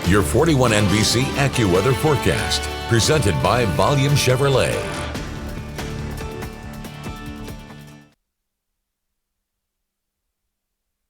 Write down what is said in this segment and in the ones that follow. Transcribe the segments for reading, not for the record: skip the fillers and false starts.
Your 41 NBC AccuWeather forecast, presented by Volume Chevrolet.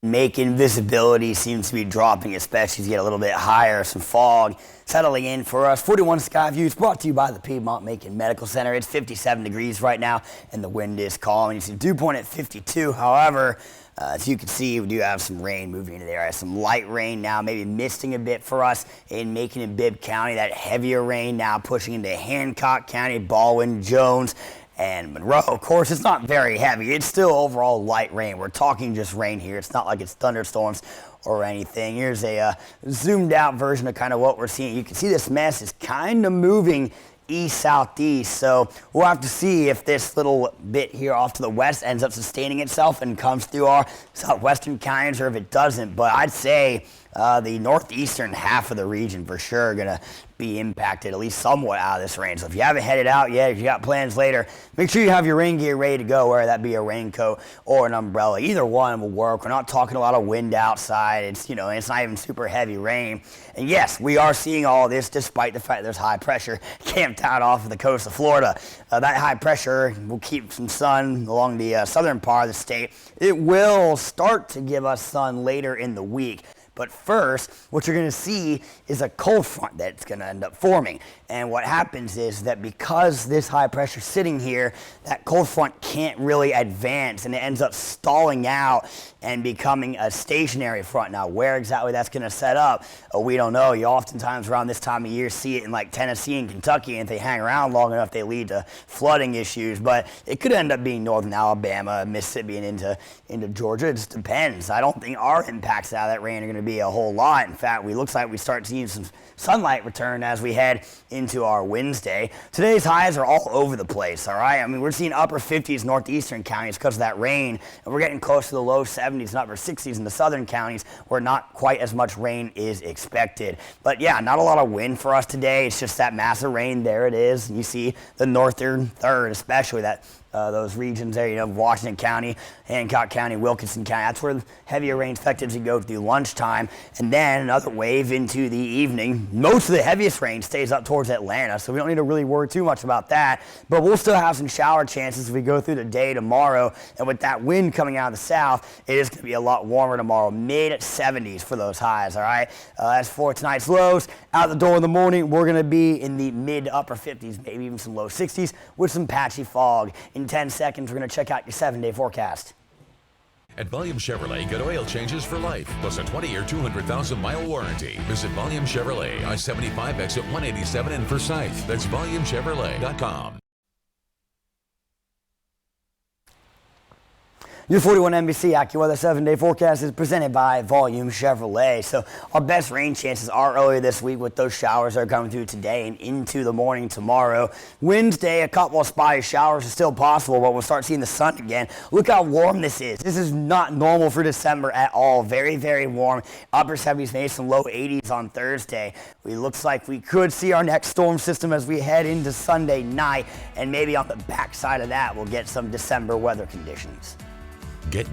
Macon visibility seems to be dropping, especially as you get a little bit higher. Some fog settling in for us. 41 Sky Views brought to you by the Piedmont Macon Medical Center. It's 57 degrees right now, and the wind is calm. You see dew point at 52. However, as you can see, we do have some rain moving into there. Some light rain now, maybe misting a bit for us in Macon and Bibb County. That heavier rain now pushing into Hancock County, Baldwin, Jones, and Monroe. Of course, it's not very heavy. It's still overall light rain. We're talking just rain here. It's not like it's thunderstorms or anything. Here's a zoomed out version of kind of what we're seeing. You can see this mess is kind of moving east-southeast, so we'll have to see if this little bit here off to the west ends up sustaining itself and comes through our southwestern counties, or if it doesn't. But I'd say the northeastern half of the region for sure are going to be impacted at least somewhat out of this rain. So if you haven't headed out yet, if you got plans later, make sure you have your rain gear ready to go, whether that be a raincoat or an umbrella. Either one will work. We're not talking a lot of wind outside. It's, you know, it's not even super heavy rain. And yes, we are seeing all this despite the fact there's high pressure camped out off of the coast of Florida. That high pressure will keep some sun along the southern part of the state. It will start to give us sun later in the week. But first, what you're going to see is a cold front that's going to end up forming. And what happens is that because this high pressure is sitting here, that cold front can't really advance, and it ends up stalling out and becoming a stationary front. Now, where exactly that's going to set up, we don't know. You oftentimes around this time of year see it in like Tennessee and Kentucky, and if they hang around long enough, they lead to flooding issues. But it could end up being northern Alabama, Mississippi, and into Georgia. It just depends. I don't think our impacts out of that rain are going to be a whole lot. In fact, it looks like we start seeing some sunlight return as we head into our Wednesday. Today's highs are all over the place, all right? I mean, we're seeing upper 50s northeastern counties because of that rain, and we're getting close to the low 70s and upper 60s in the southern counties where not quite as much rain is expected. But yeah, not a lot of wind for us today. It's just that massive rain. There it is. You see the northern third, especially that those regions there, you know, Washington County, Hancock County, Wilkinson County. That's where the heavier rain expected to go through lunchtime. And then another wave into the evening. Most of the heaviest rain stays up towards Atlanta, so we don't need to really worry too much about that. But we'll still have some shower chances as we go through the day tomorrow. And with that wind coming out of the south, it is going to be a lot warmer tomorrow. Mid-70s for those highs, all right? As for tonight's lows, out the door in the morning, we're going to be in the mid-upper 50s, maybe even some low 60s with some patchy fog. In 10 seconds, we're going to check out your 7-day forecast. At Volume Chevrolet, get oil changes for life, plus a 20-year, 200,000-mile warranty. Visit Volume Chevrolet, I-75 exit 187 in Forsyth. That's VolumeChevrolet.com. Your 41 NBC AccuWeather 7-day forecast is presented by Volume Chevrolet. So our best rain chances are earlier this week with those showers that are coming through today and into the morning tomorrow. Wednesday, a couple of spotty showers are still possible, but we'll start seeing the sun again. Look how warm this is. This is not normal for December at all. Very, very warm. Upper 70s, maybe some low 80s on Thursday. It looks like we could see our next storm system as we head into Sunday night, and maybe on the backside of that, we'll get some December weather conditions.